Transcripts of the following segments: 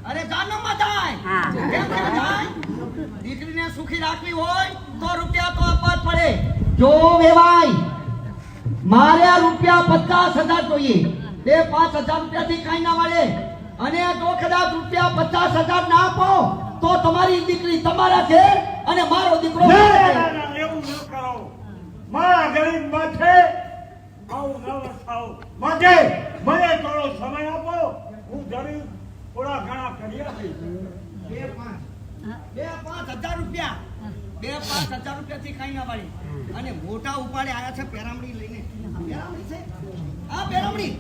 અરે જાનમમાં થાય. કેમ કે થાય? દીકરીને સુખી રાખવી હોય તો રૂપિયા તો આપવા જ પડે. જો વેવાય મારે રૂપિયા 50,000 જોઈએ. તે 5,000 રૂપિયાથી કાઈ ના મળે. અને જો કદાચ રૂપિયા 50,000 ના આપો તો તમારી દીકરી તમારા ઘેર અને મારો દીકરો એવું ન કરો. મારા ગરીબ માથે આવું ન વસાવો. માટે મને થોડો સમય આપો. હું ગરીબ થોડા ઘણા કરી આપીશ. 2-5,000 રૂપિયા 2-5,000 રૂપિયાથી કાઈ ના મળે. અને મોટા ઉપાડે આયા છે પેરામડી લઈને. પેરામડી છે આ પેરામડી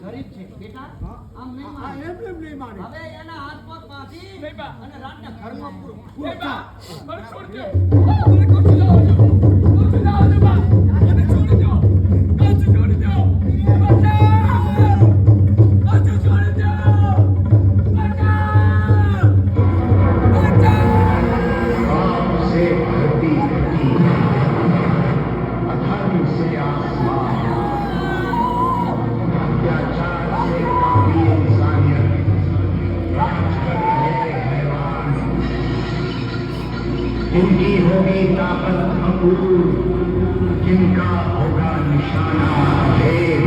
ગરીબ છે બેટા. આમ નહીં માને. હવે એના હાથ પગ બાંધી અને રાતના ઘરમાં પૂરો. મને છોડી દો. મને કોચી જાઓ છો. કોચી જાઓ છો બા. મને છોડી દો. કોચી છોડી દો. બચાવ. કોચી છોડી દો. બચાવ. पाप से धरती कटी है, अधर्म से आसमान, अत्याचार से काफी इंसानियत, राज कर रहे हैवान। जिनकी होगी ताकत अंगूर, जिनका होगा निशाना ढेर,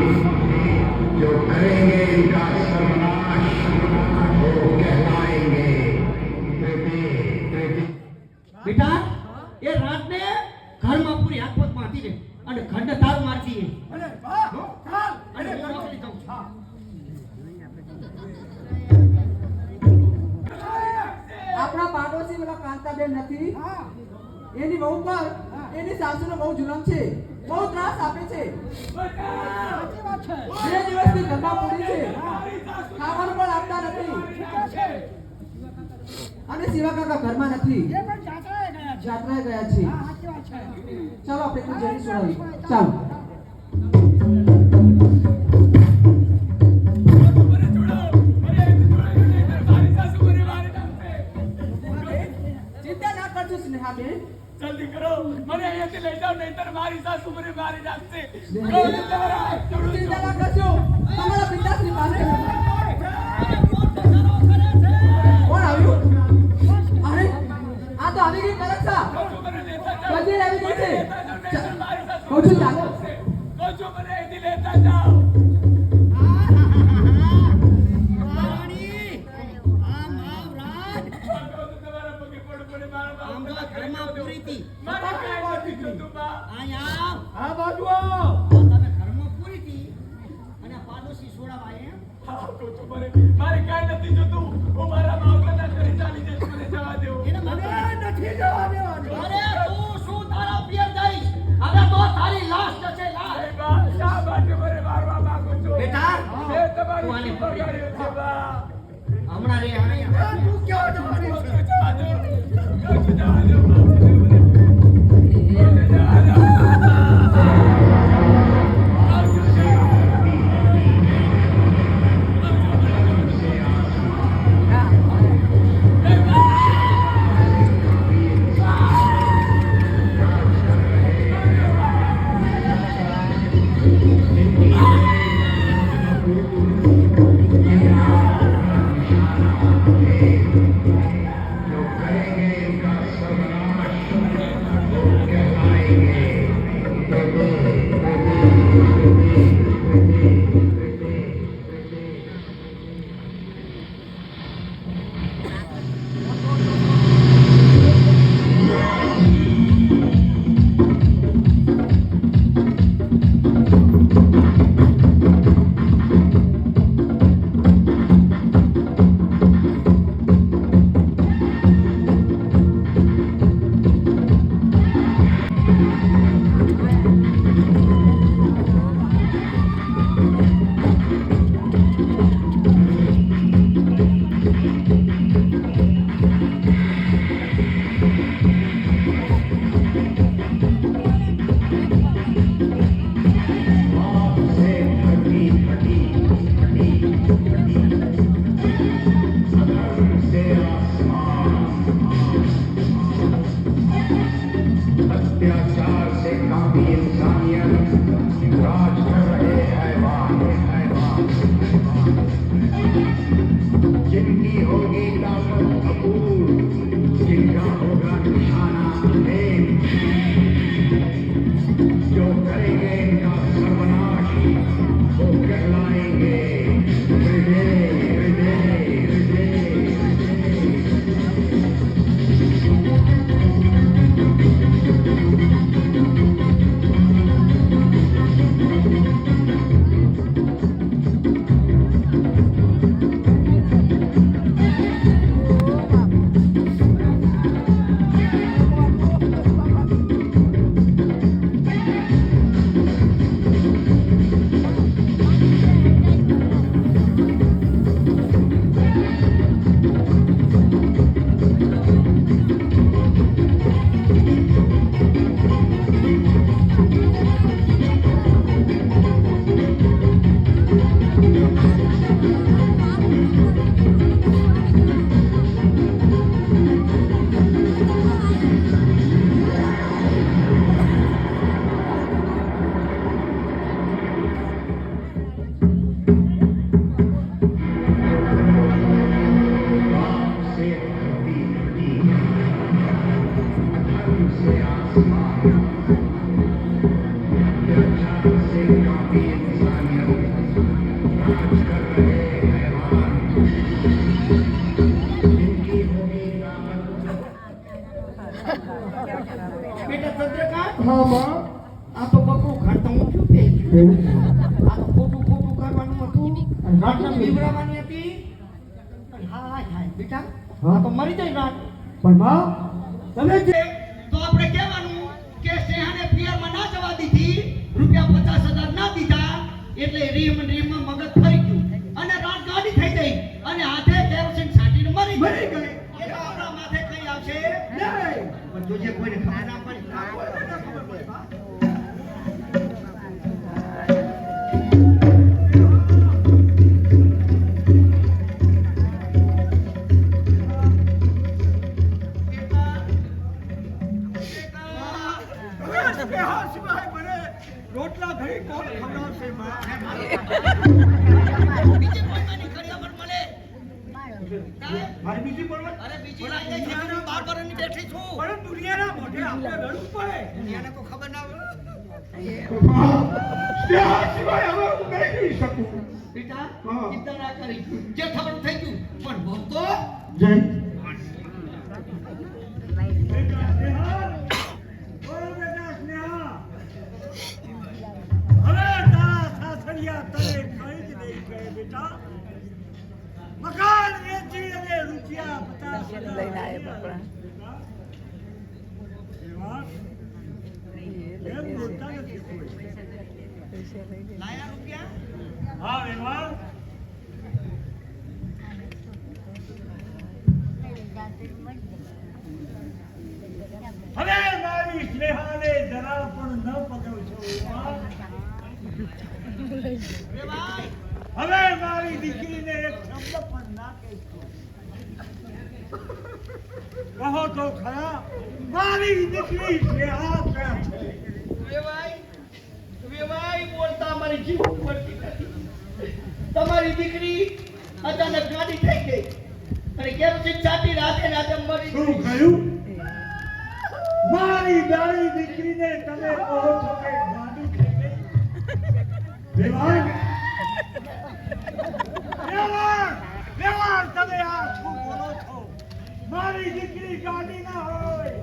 जो करेंगे इनका सर्वनाश, वो कहलाएंगे બેટા એ રાતને ઘરમાં પૂરી હાથ પગ બાંધી દે અને ખંડ તાર મારતી અને હું નોકરી જાઉં છું. આપણા પાડોશી પેલા કાંતાબેન નથી એની બહુ પર એની સાસુનો બહુ જુલમ છે. બહુ ત્રાસ આપે છે. 2 દિવસથી ઘરમાં પૂરી છે. ખાવાનું પણ આપતા નથી. અને શિવા કાકા ઘરમાં નથી. જાત્રાએ ગયા છે. ચાલો આપણે તો જઈને સુનાવી. ચાલો. ચિંતા ના કરજો સ્નેહાબેન. જલ્દી કરો. મને અહીંયાથી લઈ જાઓ નહીંતર મારી સાસુ મને મારી નાખશે. ચિંતા ના કરજો. તમારા પિતાશ્રી પાસે કોણ આવ્યું? અરે આ તો આવી ગઈ કલકસા. કદી આવી ગઈ છે. કહું છું ચાલો. મને અહીંથી લેતા જાઓ. મારે કાંઈ નથી જોતું. હું મારા માવતરના ઘરે ચાલી જઈશ. મને જવા દો. નથી જવા દેવાનું. અરે તું શું તારા પિયર જઈશ? હવે તો તારી લાશ જશે લાશ. બા, શા માટે મને મારવા માંગો છો? બેટા મેં તમારી શું બગાડ્યું છે બા? હમણાં રે અહીંયા તું ક્યાં જવાની છે? જવા દો. જવા દો. જવા દો. जो करेंगे इनका आसमान अचानक से काफी इंसानियत राज कर रहे हैवान इनकी होगी બેટા ચંદ્રકાંત હા માં આ તો બકરું ખાતા હું ક્યું થઈ ગયું આ તો ખોટું ખોટું કરવાનું હતું રાતના બીવડાવવાની હતી અને હાય હાય બેટા આ તો મરી જાય રાત પણ માં તમે જે તો આપણે કહેવાનું કે સ્નેહાને પિયરમાં ના જવા દીધી રૂપિયા 50,000 ના દીધા એટલે રીમ મગજ ફરી ગયું અને રાત ગાડી થઈ ગઈ અને હાથે કેરોસીન છાંટીને મરી ગઈ એટલે આપણા માથે કઈ આવશે નહીં પણ જોજે કોઈને ખબર ના પડી રોટલા ઘડી કોણ ખવડાવશે માં? બીજી કોઈમાંની કરિયાવર મળે મારી બીજી બોલવા અરે બીજી લાઈ જાય છે 12 વર્ષની બેઠી છું પણ દુનિયાના મોઢે આપણે રડવું પડે. દુનિયાને તો ખબર ના હોય ત્યાં સિવાય હવે હું કઈ નહીં શકું. બેટા હા. ચિંતા ના કરી જે ખબર થઈ ગયું પણ બહુ તો જય બેટા સ્નેહા, બોલ બેટા સ્નેહા. હવે તારા સાસરિયા તને કઈ જ નહીં કહે બેટા. મકાન વેચી અને રૂપિયા 50,000 લઈને આવ્યા બાપા. એવા એમ બોલતા નથી કોઈ. લાયા રૂપિયા હા વેવા હવે મારી સ્નેહાને જરા પણ ન પકડશો વેવા. રે ભાઈ હવે મારી દીકરીને એક શબ્દ પણ ના કહેશો. કહો તો ખરા મારી દીકરી સ્નેહા ક્યાં છે? વેવાઈ બોલતા મારી જીવ પડતી નથી તમારી દીકરી અચાનક ગાડી થઈ ગઈ અને કેરોસીન છાંટી રાતે રાતે મરી શું ગઈ કહ્યું? મારી ડાળી દીકરીને તમે કહો છો કે ગાંડી થઈ ગઈ? વેવાણ! વેવાણ! વેવાણ! તમે આ શું બોલો છો? મારી દીકરી ગાંડી ના હોય.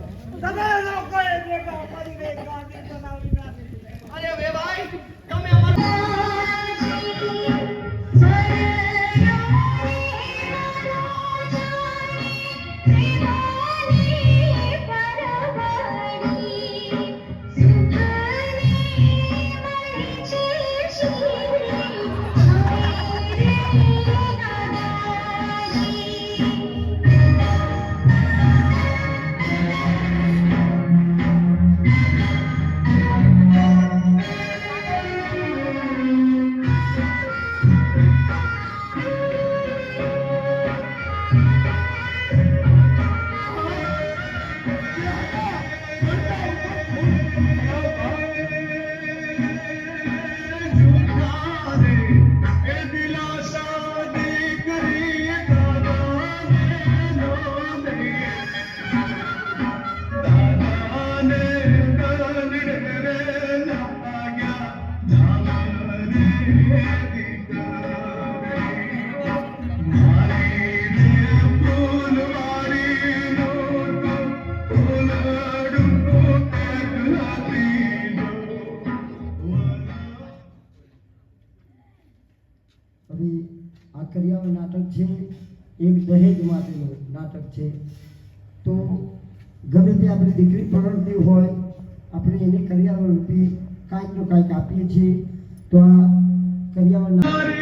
તમે લોકોએ ભેગા મળીને ગાંડી બનાવી નાખી. અરે વેવાઈ તમે અમારા હવે આ કરિયાવર નાટક છે એક દહેજ માટેનું નાટક છે તો ગમે તે આપણી દીકરી પરણતી હોય આપણે એને કરિયાવર રૂપી કાંઈક નો કાંઈક આપીએ છીએ તો આ કરિયાવર નાટક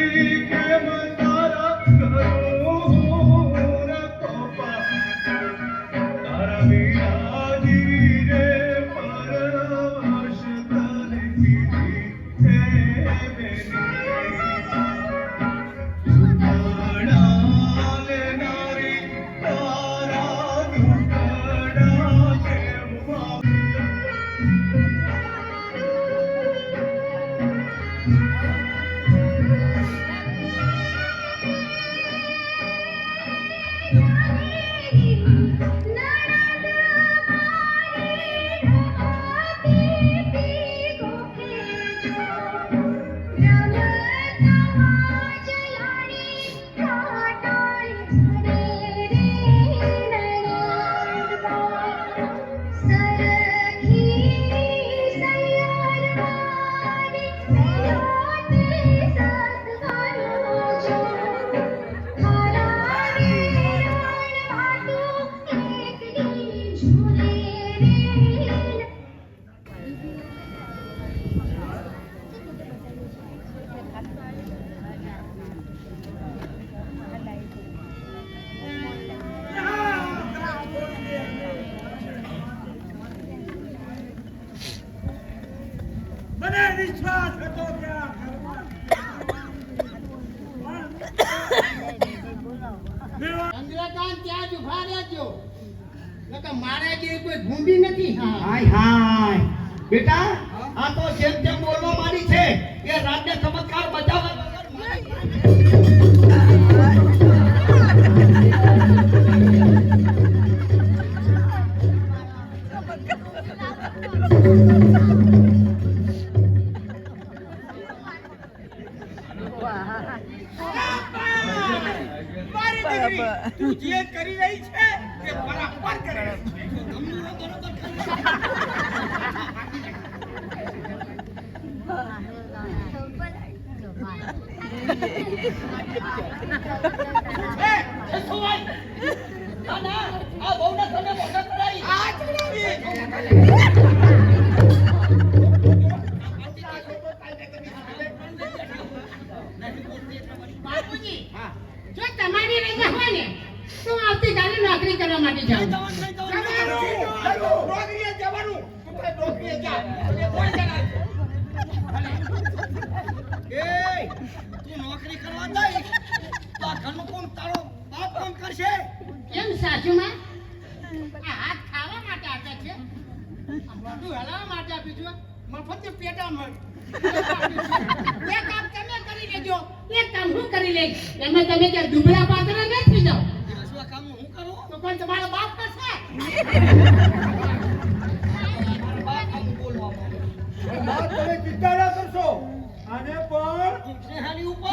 Thank you. મને વિશ્વાસ હતો કે આ ઘરમાં ચંદ્રકાંત ત્યાં જ ઉભા રહેજો નકર મારે જે કોઈ ભૂંડી નથી હાય હાય બેટા આ તો જેમ જેમ બોલવા માંડી છે એ રાજ્ય ચમત્કાર બચાવવા વગર મારી દીકરી તું જે કરી રહી છે તે બરાબર કરે બાપુજી જો તમારી રજા હોય ને તો આવતીકાલે નોકરી કરવા માટે જાઉં નોકરીએ જવાનું તું કઈ નોકરીએ જા તને કોણ જણાવે એ તું નોકરી કરવા જાય તો આ ઘરનું કોણ તારો બાપ કામ કરશે કેમ સાસુમાં આ હાથ ખાવા માટે આપ્યા છે આ મોઢું હલાવવા માટે આપ્યું છે મફત પેટા મળ બે કામ તમે કરી લેજો એક કામ હું કરી લઈશ એમાં તમે ક્યાં દુબળા પાત્ર ન થઈ જાઓ આ કામ હું કરું તો પણ તમારો બાપ કરશે મારા બાપ કામ બોલવા માંડે બાપ તમે ચિંતા ના કરશો આને પણ સ્નેહાની ઉપર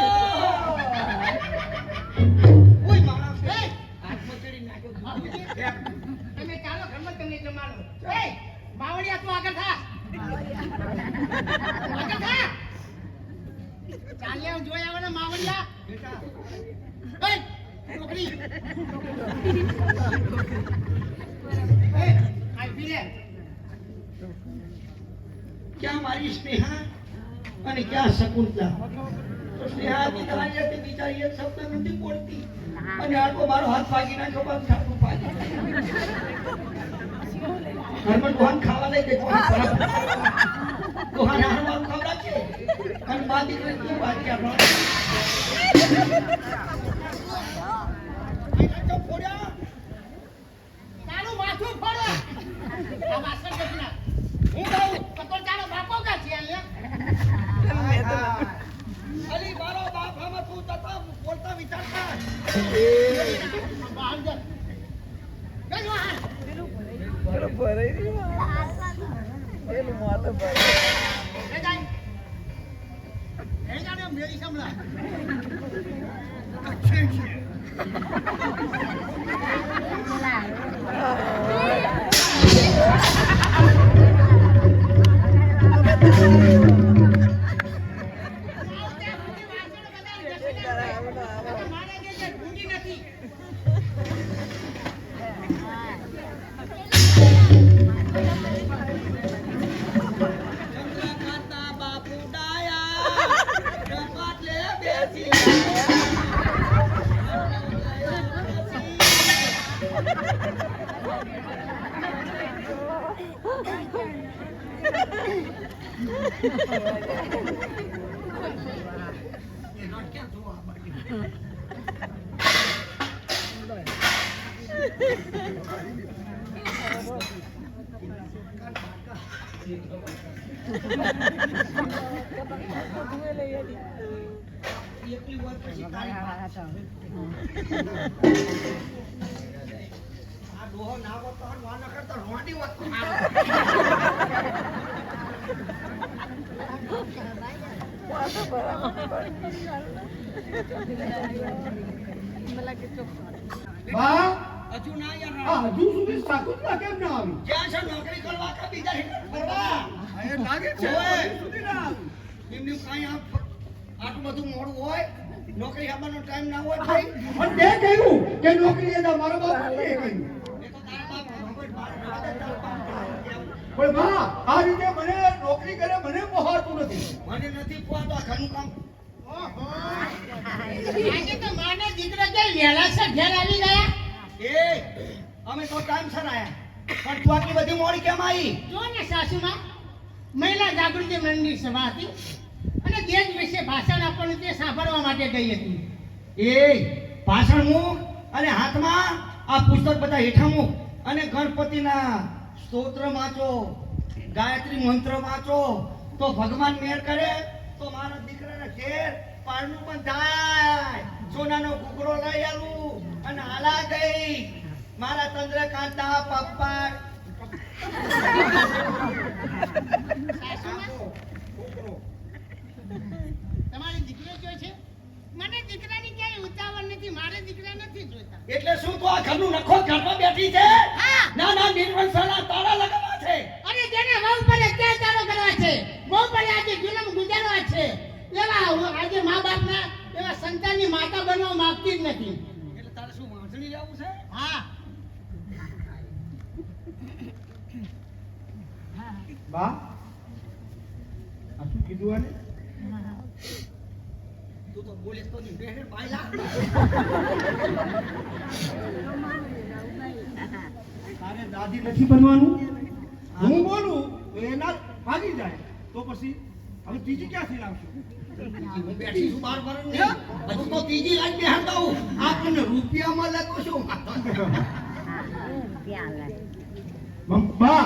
ઓય મારા એ, હાથમાં ચડી નાખ્યો બાપુજી, તમે ચાલો ઘરમાં તમને જમાડો એ માવડિયા તું આગળ થા આગળ થા ચાલ્યા જોઈ આવે ને માવડિયા બેટા એ છોકરી એ આ પીલે ક્યાં મારી સ્નેહા અને ક્યાં શકુંતલા તો સ્નેહા હતી તમારી હતી બિચારી એક શબ્દ નથી બોલતી અને આટલો મારો હાથ ભાગી નાખ્યો બસ છાપું ભાગી ઘરમાં દોહાન ખાવા લઈ ગઈ દોહાન હારવાનું ખવડાવશે અને બા દીકરી તું ભાગી આપણો તારું માથું ફોડો આ વાસણ કઢી નાખ હું કહું તો પણ તારો બાપો કા છે અહીંયા અલી મારો બાપ આમાં તું તતા બોલતા વિચારતા બહાર જા ગઈ વાહન એ જાય એ જાને મેરી સંભળા મારે જે ઢૂંઢી નથી ચંદ્રકાંતા બાપુ ડાયા રપાટલે બેસી એકલી વાર પછી તારી વાત. આ ડોહો ના હોત તો વા ન કરતો રોંડી હોત તો હારો. બા હજુ ના યાર આ હજુ સુધી સાકુતલા કેમ ના આવી જ્યાં છે નોકરી કરવા કે બીજા હેઠળ ફરવા એ લાગે છે ઓય. હજુ સુધી ના આવી એમનું કાંઈ આટલું બધું મોડું હોય નોકરી આવવાનો ટાઈમ ના હોય ભાઈ પણ તે કહ્યું કે નોકરી એ મારો બાપ નથી કહ્યું એ તો તારા બાપ ભગવાન બહાર પણ બા આ રીતે મને નોકરી કરે મને પહોંચતું નથી. મને નથી પોતો આ ઘરનું કામ. ઓહો આજે તો માને દીકરો કે વેલાસર ઘેર આવી ગયા એ અમે તો ટાઈમસર આયા. પણ તું આટલી બધી મોડી કેમ આવી? જો ને સાસુમાં મહિલા જાગૃતિ મંડળની સભા હતી અને દેશ વિશે ભાષણ આપવાનું તે સાંભળવા માટે ગઈ હતી. એ ભાષણ મૂક અને હાથમાં આ પુસ્તક બધા હેઠા મૂક અને ગણપતિના સ્તોત્ર વાંચો, ગાયત્રી મંત્ર વાંચો તો ભગવાન મેર કરે તો મારા દીકરાના ઘેર પારણું પણ થાય. સોનાનો ઘૂઘરો લઈ આલું અને હાલા ગઈ મારા ચંદ્રકાંતા પપ્પા. તમારી દીકરો કયો છે મને દીકરાની ક્યાંય ઉતાવળ નથી મારે દીકરા નથી જોઈતા એટલે શું તો આ ઘરનું નખો ઘરમાં બેઠી છે? હા. ના ના નિર્વંશના તાળા લગાવવા છે. અરે જેને વહુ પર અત્યાચારો કરવા છે વહુ પર આજે જુલમ ગુજારવા છે એવા આજે મા બાપના એવા સંતાનની માતા બનવા માંગતી જ નથી. એટલે તારે શું વાંચણી લેવું છે? હા બા આ શું કીધું આને? તું તો બોલે તો નહીં બેહેર પાયલા. તારે દાદી નથી બનવાનું. હું બોલું તો એના ભાગી જાય તો પછી હવે ત્રીજી ક્યાંથી લાવશું? હું બેઠી છું બાર બાર ને હજુ તો ત્રીજી લાઈન બેહાડ દઉં. આપણને રૂપિયામાં લખો શું? બા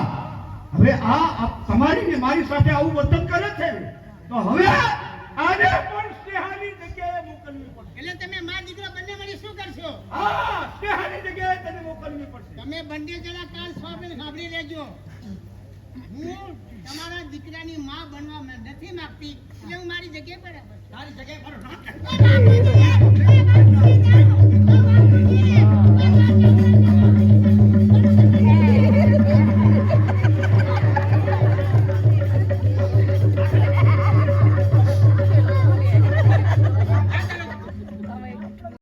હવે આ તમારી ને મારી સાથે આવું વર્તન કરે છે ને, તો હવે આને પણ સ્નેહાની જગ્યાએ મોકલવી પડશે. એટલે તમે મા દીકરો બંને મળી શું કરશો હા, સ્નેહાની જગ્યાએ તને મોકલવી પડશે. તમે બંને જણા કાલ સાંભળી લેજો હું તમારા દીકરાની માં બનવા નથી માંગતી એટલે હું મારી જગ્યાએ બરાબર તારી જગ્યાએ મારો નામ એ બાપુ,